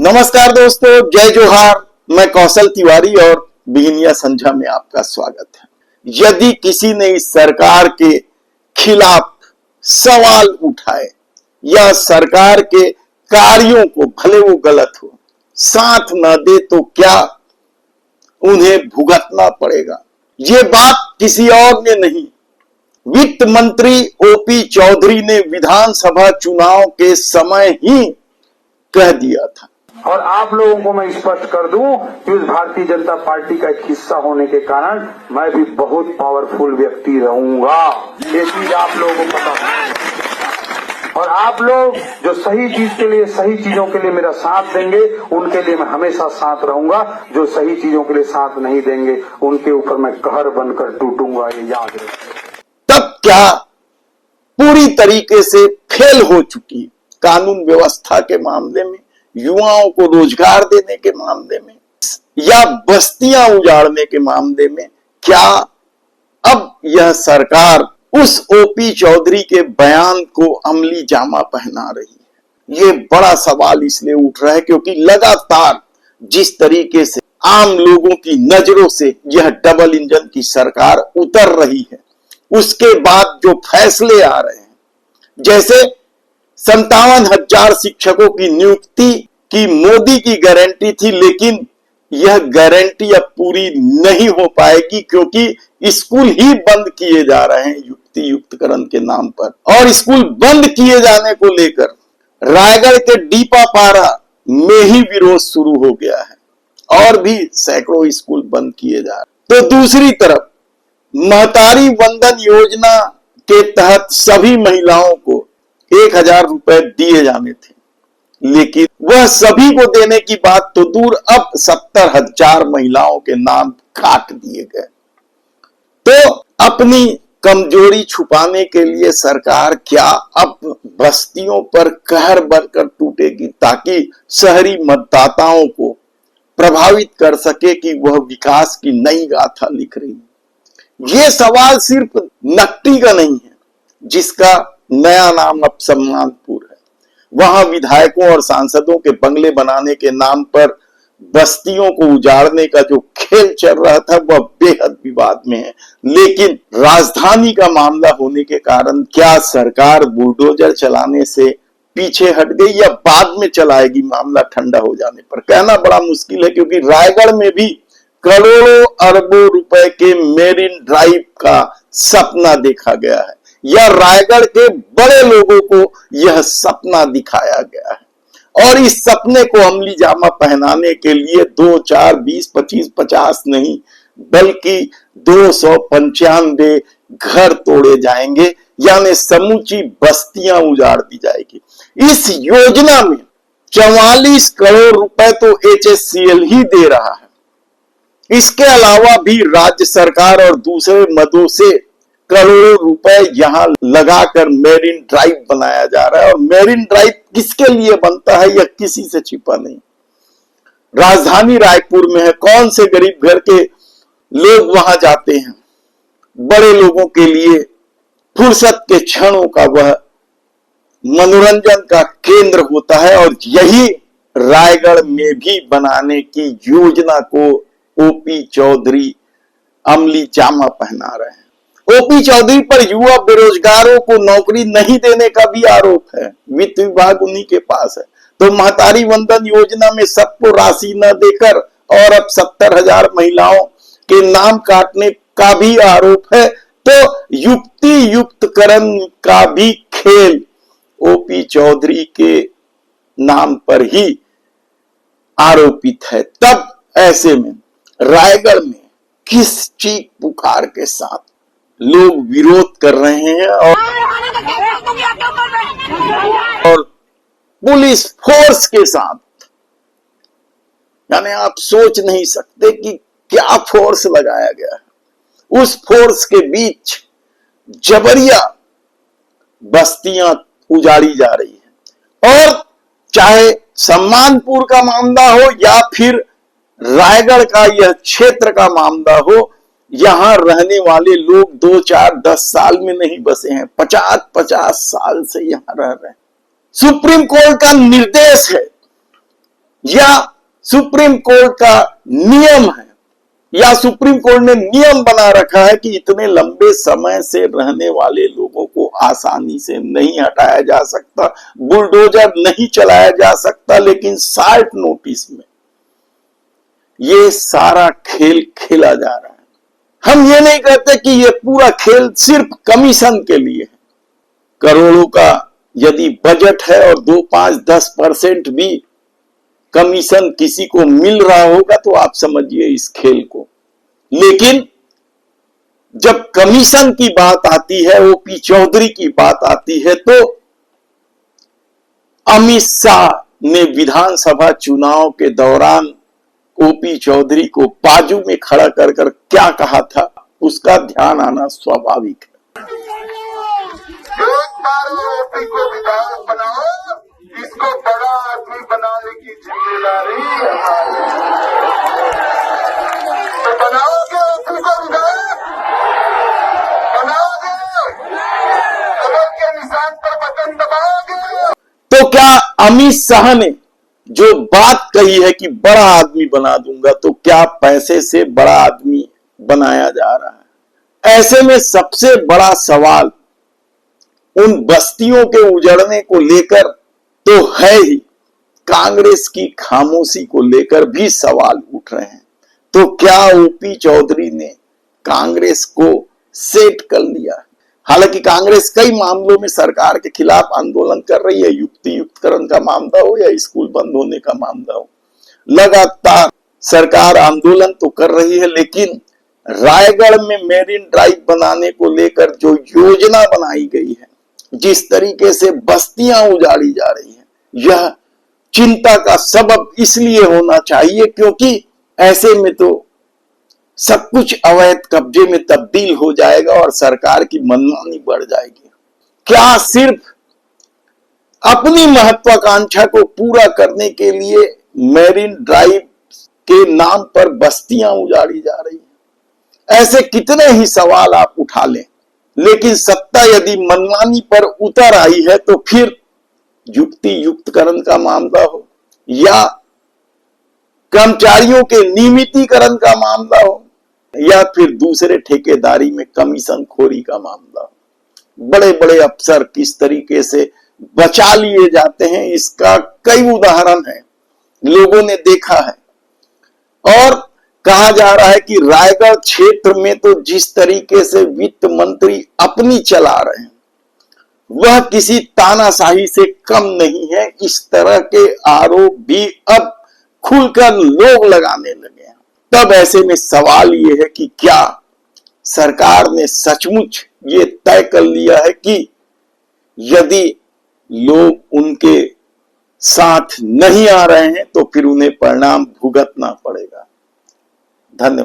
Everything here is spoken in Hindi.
नमस्कार दोस्तों, जय जोहार। मैं कौशल तिवारी और बिहनिया संझा में आपका स्वागत है। यदि किसी ने इस सरकार के खिलाफ सवाल उठाए या सरकार के कार्यों को, भले वो गलत हो, साथ न दे तो क्या उन्हें भुगतना पड़ेगा। ये बात किसी और ने नहीं, वित्त मंत्री ओपी चौधरी ने विधानसभा चुनाव के समय ही कह दिया था। और आप लोगों को मैं स्पष्ट कर दूं कि उस भारतीय जनता पार्टी का एक हिस्सा होने के कारण मैं भी बहुत पावरफुल व्यक्ति रहूंगा। ये चीज आप लोगों को पता है। और आप लोग जो सही चीज के लिए, सही चीजों के लिए मेरा साथ देंगे, उनके लिए मैं हमेशा साथ रहूंगा। जो सही चीजों के लिए साथ नहीं देंगे, उनके ऊपर मैं कहर बनकर टूटूंगा, ये याद रखें। तब क्या पूरी तरीके से फेल हो चुकी कानून व्यवस्था के मामले में, युवाओं को रोजगार देने के मामले में या बस्तियां उजाड़ने के मामले में, क्या अब यह सरकार उस ओपी चौधरी के बयान को अमली जामा पहना रही है? ये बड़ा सवाल इसलिए उठ रहा है क्योंकि लगातार जिस तरीके से आम लोगों की नजरों से यह डबल इंजन की सरकार उतर रही है, उसके बाद जो फैसले आ रहे हैं, जैसे 57,000 शिक्षकों की नियुक्ति की मोदी की गारंटी थी, लेकिन यह गारंटी अब पूरी नहीं हो पाएगी क्योंकि स्कूल ही बंद किए जा रहे हैं युक्ति युक्तकरण के नाम पर। और स्कूल बंद किए जाने को लेकर रायगढ़ के डीपापारा में ही विरोध शुरू हो गया है और भी सैकड़ों स्कूल बंद किए जा रहे। तो दूसरी तरफ महतारी वंदन योजना के तहत सभी महिलाओं को 1,000 रुपए दिए जाने थे, लेकिन वह सभी को देने की बात तो दूर, अब 70,000 महिलाओं के नाम काट दिए गए। तो अपनी कमजोरी छुपाने के लिए सरकार क्या अब बस्तियों पर कहर बनकर टूटेगी ताकि शहरी मतदाताओं को प्रभावित कर सके कि वह विकास की नई गाथा लिख रही है? ये सवाल सिर्फ नकटी का नहीं है, जिसका नया नाम अब सम्मानपुर है। वहां विधायकों और सांसदों के बंगले बनाने के नाम पर बस्तियों को उजाड़ने का जो खेल चल रहा था वह बेहद विवाद में है। लेकिन राजधानी का मामला होने के कारण क्या सरकार बुलडोजर चलाने से पीछे हट गई या बाद में चलाएगी मामला ठंडा हो जाने पर, कहना बड़ा मुश्किल है। क्योंकि रायगढ़ में भी करोड़ों अरबों रुपए के मेरिन ड्राइव का सपना देखा गया है या रायगढ़ के बड़े लोगों को यह सपना दिखाया गया है, और इस सपने को अमली जामा पहनाने के लिए 2, 4, 20, 25, 50 नहीं बल्कि 295 घर तोड़े जाएंगे, यानी समूची बस्तियां उजाड़ दी जाएगी। इस योजना में 44 करोड़ रुपए तो HSCL ही दे रहा है। इसके अलावा भी राज्य सरकार और दूसरे मदों से करोड़ों रुपए यहां लगाकर मेरिन ड्राइव बनाया जा रहा है। और मेरिन ड्राइव किसके लिए बनता है यह किसी से छिपा नहीं। राजधानी रायपुर में है, कौन से गरीब घर के लोग वहां जाते हैं? बड़े लोगों के लिए फुर्सत के क्षणों का वह मनोरंजन का केंद्र होता है, और यही रायगढ़ में भी बनाने की योजना को ओपी चौधरी अमली जामा पहना रहे हैं। ओपी चौधरी पर युवा बेरोजगारों को नौकरी नहीं देने का भी आरोप है। वित्त विभाग उन्हीं के पास है। तो महतारी वंदन योजना में सबको राशि न देकर और अब 70,000 महिलाओं के नाम काटने का भी आरोप है। तो युक्ति युक्तकरण का भी खेल ओपी चौधरी के नाम पर ही आरोपित है। तब ऐसे में रायगढ़ में किस चीख पुकार के साथ लोग विरोध कर रहे हैं और पुलिस फोर्स के साथ, यानी आप सोच नहीं सकते कि क्या फोर्स लगाया गया है। उस फोर्स के बीच जबरिया बस्तियां उजाड़ी जा रही है। और चाहे सम्मानपुर का मामला हो या फिर रायगढ़ का यह क्षेत्र का मामला हो, यहां रहने वाले लोग 2, 4, 10 साल में नहीं बसे हैं, 50 साल से यहां रह रहे हैं। सुप्रीम कोर्ट का निर्देश है या सुप्रीम कोर्ट का नियम है, या सुप्रीम कोर्ट ने नियम बना रखा है कि इतने लंबे समय से रहने वाले लोगों को आसानी से नहीं हटाया जा सकता, बुलडोजर नहीं चलाया जा सकता, लेकिन शॉर्ट नोटिस में ये सारा खेल खेला जा रहा है। हम ये नहीं कहते कि ये पूरा खेल सिर्फ कमीशन के लिए है। करोड़ों का यदि बजट है और 2, 5, 10% भी कमीशन किसी को मिल रहा होगा तो आप समझिए इस खेल को। लेकिन जब कमीशन की बात आती है, ओपी चौधरी की बात आती है, तो अमित शाह ने विधानसभा चुनाव के दौरान ओपी चौधरी को बाजू में खड़ा कर क्या कहा था, उसका ध्यान आना स्वाभाविक है। एक बार ओपी को विधायक बनाओ, इसको बड़ा आदमी बनाने की जिम्मेदारी हमारी। तो बनाओगे ओपी को विधायक, बनाओगे, कमल के निशान पर बटन दबाओगे। तो क्या अमित शाह ने जो बात कही है कि बड़ा आदमी बना दूंगा, तो क्या पैसे से बड़ा आदमी बनाया जा रहा है? ऐसे में सबसे बड़ा सवाल उन बस्तियों के उजड़ने को लेकर तो है ही, कांग्रेस की खामोशी को लेकर भी सवाल उठ रहे हैं। तो क्या ओपी चौधरी ने कांग्रेस को सेट कर लिया? हालांकि कांग्रेस कई मामलों में सरकार के खिलाफ आंदोलन कर रही है, युक्ति युक्तकरण का मामला हो या स्कूल बंद होने का मामला हो, लगातार सरकार आंदोलन तो कर रही है। लेकिन रायगढ़ में मेरीन ड्राइव बनाने को लेकर जो योजना बनाई गई है, जिस तरीके से बस्तियां उजाड़ी जा रही हैं, यह चिंता का सबब इसलिए होना चाहिए क्योंकि ऐसे में तो सब कुछ अवैध कब्जे में तब्दील हो जाएगा और सरकार की मनमानी बढ़ जाएगी। क्या सिर्फ अपनी महत्वाकांक्षा को पूरा करने के लिए मेरीन ड्राइव के नाम पर बस्तियां उजाड़ी जा रही हैं? ऐसे कितने ही सवाल आप उठा लें, लेकिन सत्ता यदि मनमानी पर उतर आई है तो फिर युक्ति युक्तकरण का मामला हो या कर्मचारियों के नियमितीकरण का मामला हो या फिर दूसरे ठेकेदारी में कमीशन खोरी का मामला हो, बड़े बड़े अफसर किस तरीके से बचा लिए जाते हैं, इसका कई उदाहरण है, लोगों ने देखा है। और कहा जा रहा है कि रायगढ़ क्षेत्र में तो जिस तरीके से वित्त मंत्री अपनी चला रहे हैं वह किसी तानाशाही से कम नहीं है। इस तरह के आरोप भी अब खुलकर लोग लगाने लगे हैं। तब ऐसे में सवाल ये है कि क्या सरकार ने सचमुच ये तय कर लिया है कि यदि लोग उनके साथ नहीं आ रहे हैं तो फिर उन्हें परिणाम भुगतना पड़ेगा। धन्यवाद।